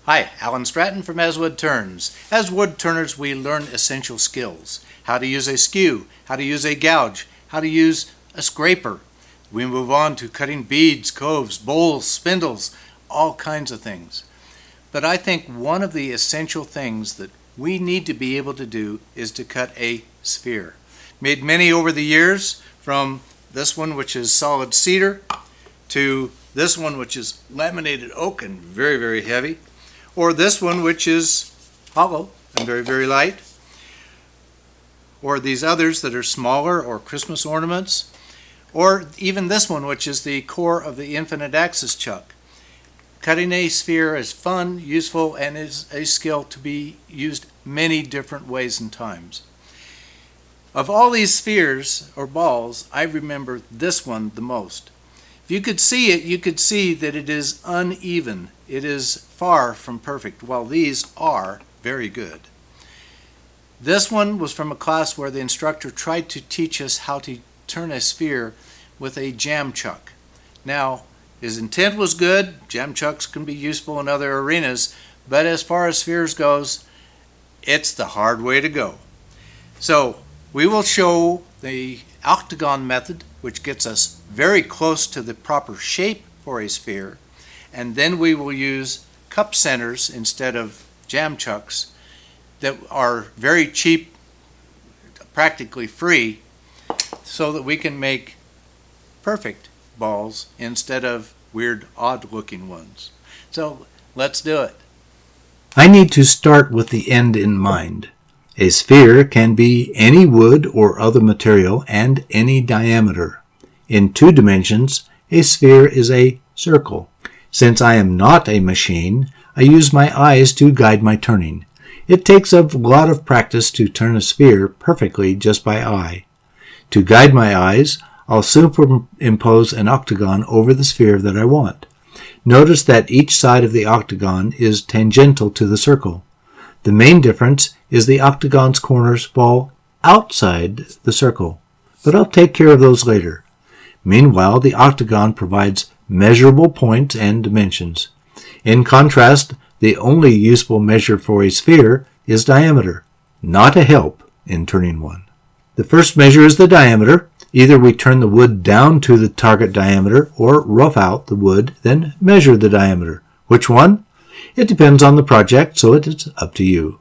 Hi, Alan Stratton from As Wood Turns. As wood turners, we learn essential skills. How to use a skew, how to use a gouge, how to use a scraper. We move on to cutting beads, coves, bowls, spindles, all kinds of things. But I think one of the essential things that we need to be able to do is to cut a sphere. Made many over the years, from this one which is solid cedar to this one which is laminated oak and very, very heavy, or this one which is hollow and very, very light, or these others that are smaller or Christmas ornaments, or even this one which is the core of the infinite axis chuck. Cutting a sphere is fun, useful, and is a skill to be used many different ways and times. Of all these spheres or balls, I remember this one the most. If you could see it, you could see that it is uneven. It is far from perfect, while these are very good. This one was from a class where the instructor tried to teach us how to turn a sphere with a jam chuck. Now, his intent was good. Jam chucks can be useful in other arenas, but as far as spheres goes, it's the hard way to go. So, we will show the Octagon method, which gets us very close to the proper shape for a sphere, and then we will use cup centers instead of jam chucks that are very cheap, practically free, so that we can make perfect balls instead of weird, odd-looking ones. So let's do it. I need to start with the end in mind. A sphere can be any wood or other material and any diameter. In 2 dimensions, a sphere is a circle. Since I am not a machine, I use my eyes to guide my turning. It takes a lot of practice to turn a sphere perfectly just by eye. To guide my eyes, I'll superimpose an octagon over the sphere that I want. Notice that each side of the octagon is tangential to the circle. The main difference is the octagon's corners fall outside the circle, but I'll take care of those later. Meanwhile, the octagon provides measurable points and dimensions. In contrast, the only useful measure for a sphere is diameter, not a help in turning one. The first measure is the diameter. Either we turn the wood down to the target diameter or rough out the wood, then measure the diameter. Which one? It depends on the project, so it is up to you.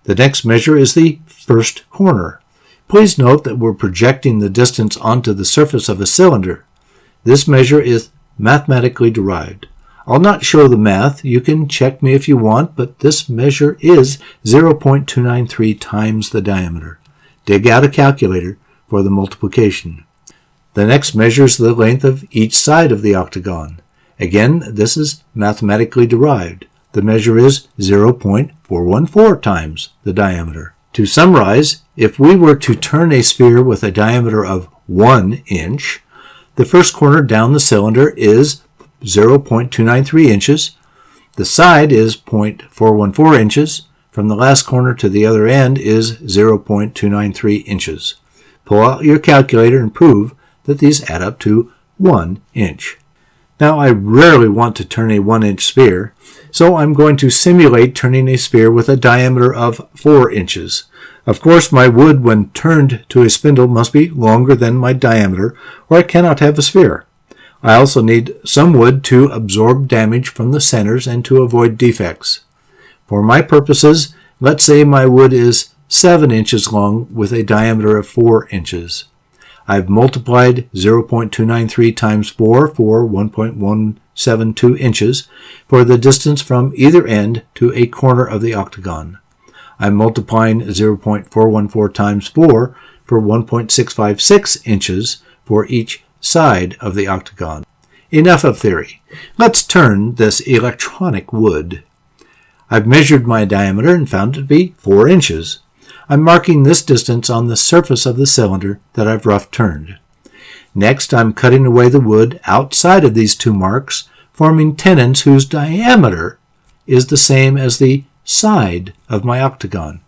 The next measure is the first corner. Please note that we're projecting the distance onto the surface of a cylinder. This measure is mathematically derived. I'll not show the math. You can check me if you want, but this measure is 0.293 times the diameter. Dig out a calculator for the multiplication. The next measure is the length of each side of the octagon. Again, this is mathematically derived. The measure is 0.414 times the diameter. To summarize, if we were to turn a sphere with a diameter of 1 inch, the first corner down the cylinder is 0.293 inches. The side is 0.414 inches. From the last corner to the other end is 0.293 inches. Pull out your calculator and prove that these add up to 1 inch. Now, I rarely want to turn a 1-inch sphere, so I'm going to simulate turning a sphere with a diameter of 4 inches. Of course, my wood, when turned to a spindle, must be longer than my diameter, or I cannot have a sphere. I also need some wood to absorb damage from the centers and to avoid defects. For my purposes, let's say my wood is 7 inches long with a diameter of 4 inches. I've multiplied 0.293 times 4 for 1.172 inches for the distance from either end to a corner of the octagon. I'm multiplying 0.414 times 4 for 1.656 inches for each side of the octagon. Enough of theory. Let's turn this electronic wood. I've measured my diameter and found it to be 4 inches. I'm marking this distance on the surface of the cylinder that I've rough turned. Next, I'm cutting away the wood outside of these 2 marks, forming tenons whose diameter is the same as the side of my octagon.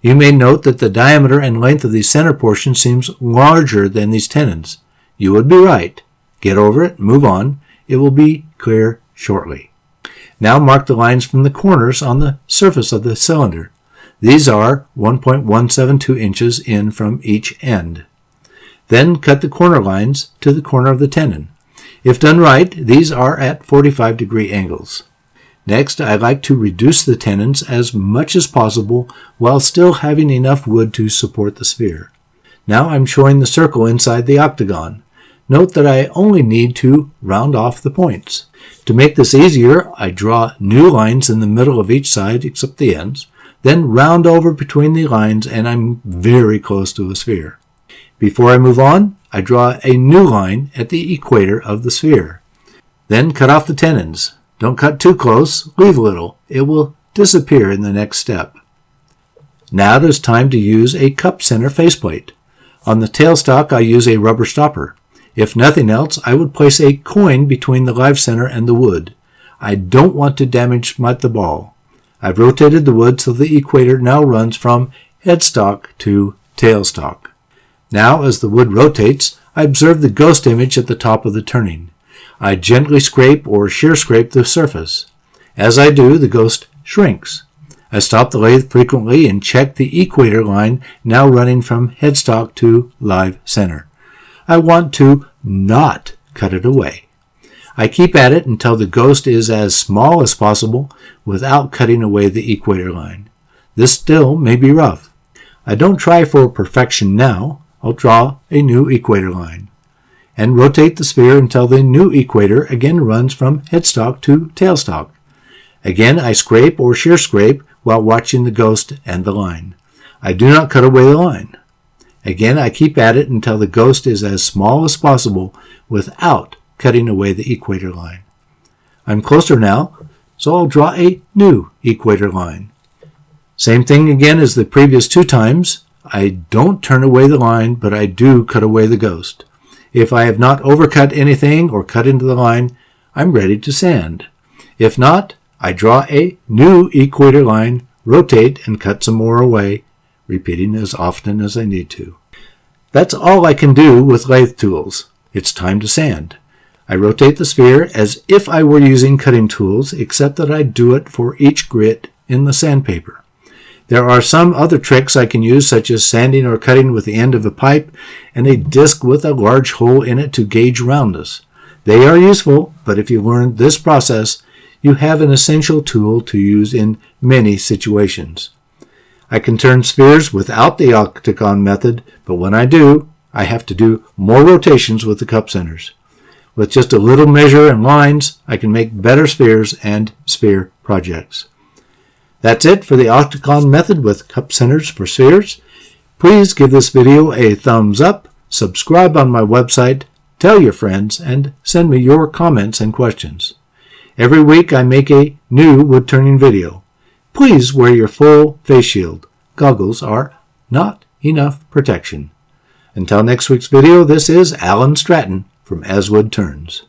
You may note that the diameter and length of the center portion seems larger than these tenons. You would be right. Get over it, move on. It will be clear shortly. Now mark the lines from the corners on the surface of the cylinder. These are 1.172 inches in from each end. Then cut the corner lines to the corner of the tenon. If done right, these are at 45-degree angles. Next, I like to reduce the tenons as much as possible while still having enough wood to support the sphere. Now I'm showing the circle inside the octagon. Note that I only need to round off the points. To make this easier, I draw new lines in the middle of each side except the ends, then round over between the lines, and I'm very close to a sphere. Before I move on, I draw a new line at the equator of the sphere. Then cut off the tenons. Don't cut too close, leave a little. It will disappear in the next step. Now it is time to use a cup center faceplate. On the tailstock I use a rubber stopper. If nothing else, I would place a coin between the live center and the wood. I don't want to damage the ball. I've rotated the wood so the equator now runs from headstock to tailstock. Now, as the wood rotates, I observe the ghost image at the top of the turning. I gently scrape or shear scrape the surface. As I do, the ghost shrinks. I stop the lathe frequently and check the equator line now running from headstock to live center. I want to not cut it away. I keep at it until the ghost is as small as possible without cutting away the equator line. This still may be rough. I don't try for perfection now. I'll draw a new equator line and rotate the sphere until the new equator again runs from headstock to tailstock. Again, I scrape or shear scrape while watching the ghost and the line. I do not cut away the line. Again, I keep at it until the ghost is as small as possible without cutting away the equator line. I'm closer now, so I'll draw a new equator line. Same thing again as the previous two times. I don't turn away the line, but I do cut away the ghost. If I have not overcut anything or cut into the line, I'm ready to sand. If not, I draw a new equator line, rotate, and cut some more away, repeating as often as I need to. That's all I can do with lathe tools. It's time to sand. I rotate the sphere as if I were using cutting tools, except that I do it for each grit in the sandpaper. There are some other tricks I can use, such as sanding or cutting with the end of a pipe and a disc with a large hole in it to gauge roundness. They are useful, but if you learn this process, you have an essential tool to use in many situations. I can turn spheres without the Octagon method, but when I do, I have to do more rotations with the cup centers. With just a little measure and lines, I can make better spheres and sphere projects. That's it for the Octagon method with cup centers for spheres. Please give this video a thumbs up, subscribe on my website, tell your friends, and send me your comments and questions. Every week I make a new wood turning video. Please wear your full face shield. Goggles are not enough protection. Until next week's video, this is Alan Stratton from As Wood Turns.